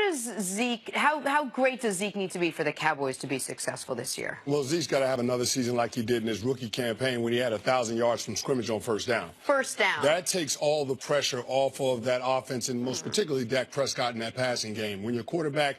does Zeke, how great does Zeke need to be for the Cowboys to be successful this year? Well, Zeke's got to have another season like he did in his rookie campaign when he had 1,000 yards from scrimmage on first down. First down. That takes all the pressure off of that offense, and most particularly Dak Prescott in that passing game. When your quarterback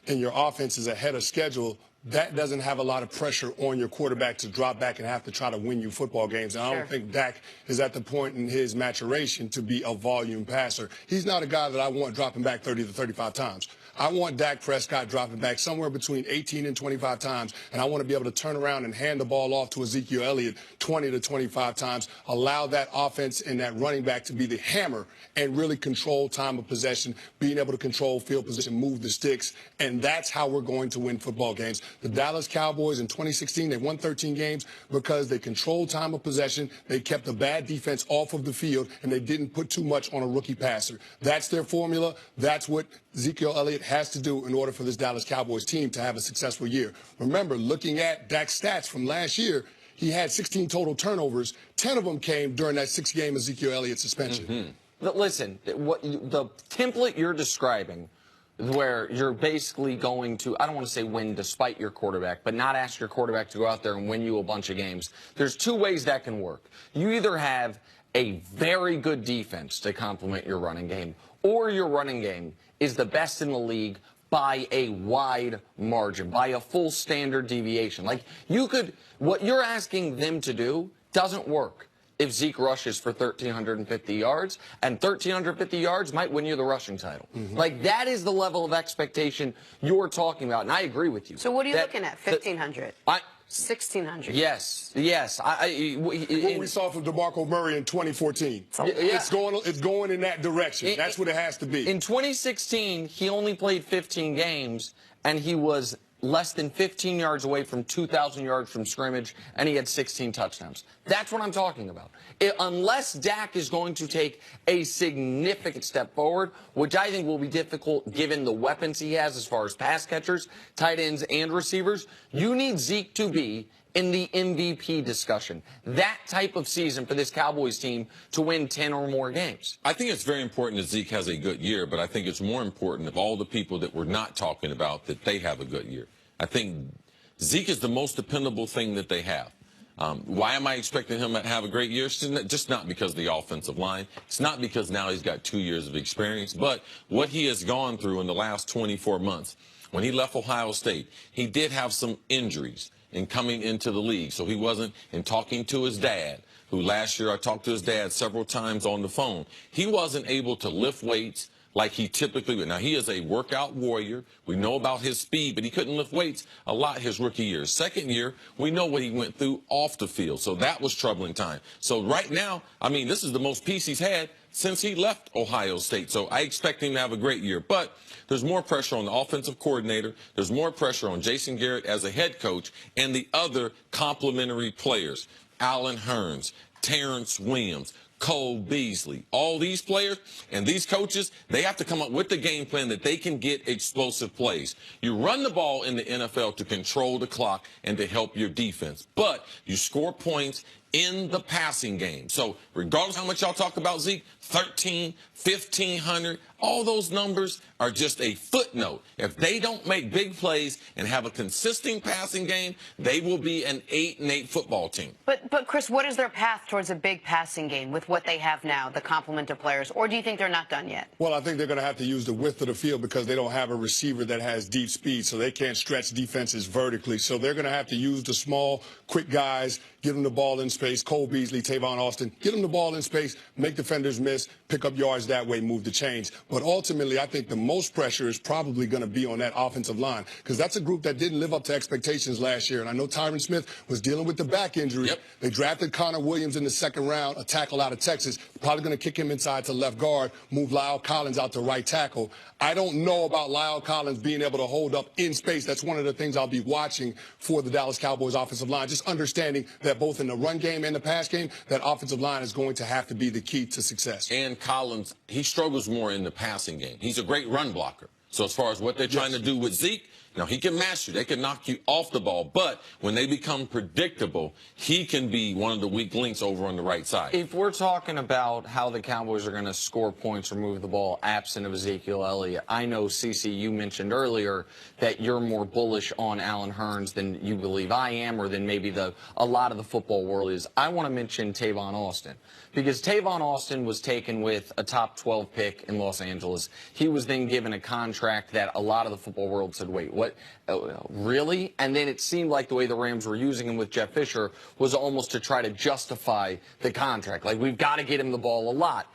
and your offense is ahead of schedule, that doesn't have a lot of pressure on your quarterback to drop back and have to try to win you football games. And I don't think Dak is at the point in his maturation to be a volume passer. He's not a guy that I want dropping back 30 to 35 times. I want Dak Prescott dropping back somewhere between 18 and 25 times, and I want to be able to turn around and hand the ball off to Ezekiel Elliott 20 to 25 times, allow that offense and that running back to be the hammer and really control time of possession, being able to control field position, move the sticks, and that's how we're going to win football games. The Dallas Cowboys in 2016, they won 13 games because they controlled time of possession, they kept a bad defense off of the field, and they didn't put too much on a rookie passer. That's their formula. That's what Ezekiel Elliott has to do in order for this Dallas Cowboys team to have a successful year. Remember, looking at Dak's stats from last year, he had 16 total turnovers. 10 of them came during that 6-game Ezekiel Elliott suspension. But listen, the template you're describing, where you're basically going to, I don't want to say win despite your quarterback, but not ask your quarterback to go out there and win you a bunch of games. There's two ways that can work. You either have a very good defense to complement your running game, or your running game is the best in the league by a wide margin, by a full standard deviation. Like, what you're asking them to do doesn't work if Zeke rushes for 1,350 yards, and 1,350 yards might win you the rushing title. Like, that is the level of expectation you're talking about, and I agree with you. So what are you looking at, 1,500? 1,600. Yes. What we saw from DeMarco Murray in 2014. It's going in that direction. That's what it has to be. In 2016, he only played 15 games, and he was less than 15 yards away from 2,000 yards from scrimmage, and he had 16 touchdowns. That's what I'm talking about. Unless Dak is going to take a significant step forward, which I think will be difficult given the weapons he has as far as pass catchers, tight ends, and receivers, you need Zeke to be in the MVP discussion. That type of season for this Cowboys team to win 10 or more games. I think it's very important that Zeke has a good year, but I think it's more important of all the people that we're not talking about that they have a good year. I think Zeke is the most dependable thing that they have. Why am I expecting him to have a great year? It's just not because of the offensive line. It's not because now he's got 2 years of experience, but what he has gone through in the last 24 months. When he left Ohio State, he did have some injuries in coming into the league. So he wasn't, in talking to his dad, who last year I talked to his dad several times on the phone, he wasn't able to lift weights like he typically would. Now, he is a workout warrior. We know about his speed, but he couldn't lift weights a lot his rookie year. Second year, we know what he went through off the field. So that was troubling time. So right now, I mean, this is the most peace he's had since he left Ohio State. So I expect him to have a great year. But there's more pressure on the offensive coordinator. There's more pressure on Jason Garrett as a head coach and the other complementary players. Allen Hurns, Terrence Williams, Cole Beasley, all these players and these coaches, they have to come up with the game plan that they can get explosive plays. You run the ball in the NFL to control the clock and to help your defense, but you score points in the passing game. So regardless of how much y'all talk about Zeke, 13, 1,500, all those numbers are just a footnote. If they don't make big plays and have a consistent passing game, they will be an 8-8 football team. But Chris, what is their path towards a big passing game with what they have now, the complement of players? Or do you think they're not done yet? Well, I think they're going to have to use the width of the field because they don't have a receiver that has deep speed, so they can't stretch defenses vertically. So they're going to have to use the small, quick guys, give them the ball in space, Cole Beasley, Tavon Austin, get them the ball in space, make defenders miss, pick up yards that way, move the chains. But ultimately, I think the most pressure is probably going to be on that offensive line because that's a group that didn't live up to expectations last year. And I know Tyron Smith was dealing with the back injury. They drafted Connor Williams in the second round, a tackle out of Texas. Probably going to kick him inside to left guard, move Lyle Collins out to right tackle. I don't know about Lyle Collins being able to hold up in space. That's one of the things I'll be watching for the Dallas Cowboys offensive line, just understanding that both in the run game and the pass game, that offensive line is going to have to be the key to success. And Collins, he struggles more in the passing game. He's a great run blocker. So as far as what they're trying to do with Zeke, now he can mash you. They can knock you off the ball. But when they become predictable, he can be one of the weak links over on the right side. If we're talking about how the Cowboys are going to score points or move the ball absent of Ezekiel Elliott, I know, Cece, you mentioned earlier that you're more bullish on Allen Hurns than you believe I am, or than maybe a lot of the football world is. I want to mention Tavon Austin, because Tavon Austin was taken with a top 12 pick in Los Angeles. He was then given a contract that a lot of the football world said, wait, what? Really? And then it seemed like the way the Rams were using him with Jeff Fisher was almost to try to justify the contract. Like, we've got to get him the ball a lot.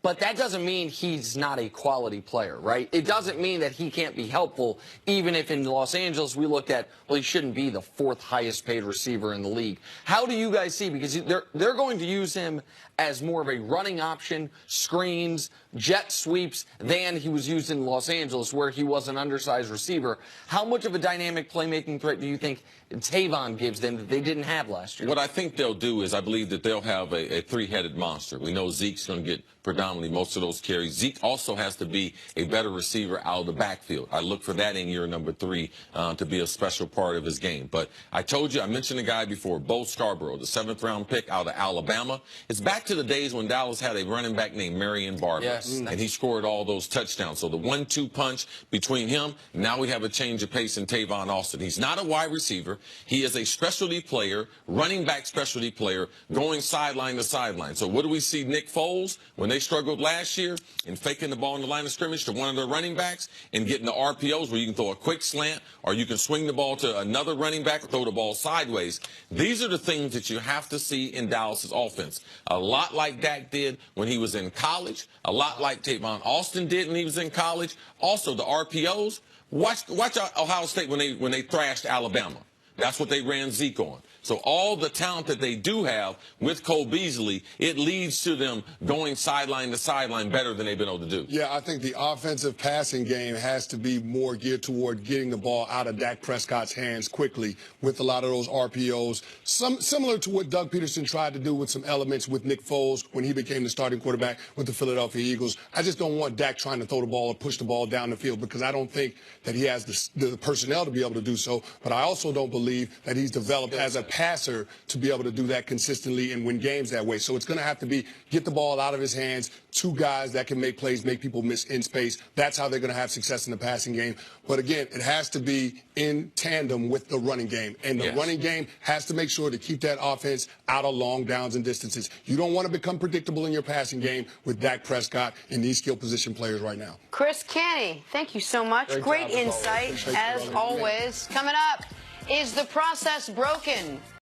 But that doesn't mean he's not a quality player, right? It doesn't mean that he can't be helpful, even if in Los Angeles we looked at, well, he shouldn't be the 4th highest paid receiver in the league. How do you guys see? Because they're going to use him as more of a running option, screens, jet sweeps, than he was used in Los Angeles, where he was an undersized receiver. How much of a dynamic playmaking threat do you think Tavon gives them that they didn't have last year? What I think they'll do is I believe that they'll have a three-headed monster. We know Zeke's going to get predominantly most of those carries. Zeke also has to be a better receiver out of the backfield. I look for that in year number 3 to be a special part of his game. But I told you, I mentioned a guy before, Bo Scarborough, the 7th-round pick out of Alabama. It's back to the days when Dallas had a running back named Marion Barber. Yes. And he scored all those touchdowns. So the 1-2 punch between him, now we have a change of pace in Tavon Austin. He's not a wide receiver. He is a specialty player, running back specialty player, going sideline to sideline. So what do we see Nick Foles when they struggled last year in faking the ball in the line of scrimmage to one of their running backs and getting the RPOs where you can throw a quick slant or you can swing the ball to another running back or throw the ball sideways? These are the things that you have to see in Dallas's offense. A lot like Dak did when he was in college, a lot like Tavon Austin did when he was in college. Also, the RPOs. Watch Ohio State when they thrashed Alabama. That's what they ran Zeke on. So all the talent that they do have with Cole Beasley, it leads to them going sideline to sideline better than they've been able to do. Yeah, I think the offensive passing game has to be more geared toward getting the ball out of Dak Prescott's hands quickly with a lot of those RPOs. Similar to what Doug Peterson tried to do with some elements with Nick Foles when he became the starting quarterback with the Philadelphia Eagles. I just don't want Dak trying to throw the ball or push the ball down the field, because I don't think that he has the personnel to be able to do so. But I also don't believe that he's developed as a passer to be able to do that consistently and win games that way. So it's going to have to be get the ball out of his hands, 2 guys that can make plays, make people miss in space. That's how they're going to have success in the passing game. But again, it has to be in tandem with the running game. And the running game has to make sure to keep that offense out of long downs and distances. You don't want to become predictable in your passing game with Dak Prescott and these skill position players right now. Cris Canny, thank you so much. Great insight, as always. Coming up, is the process broken?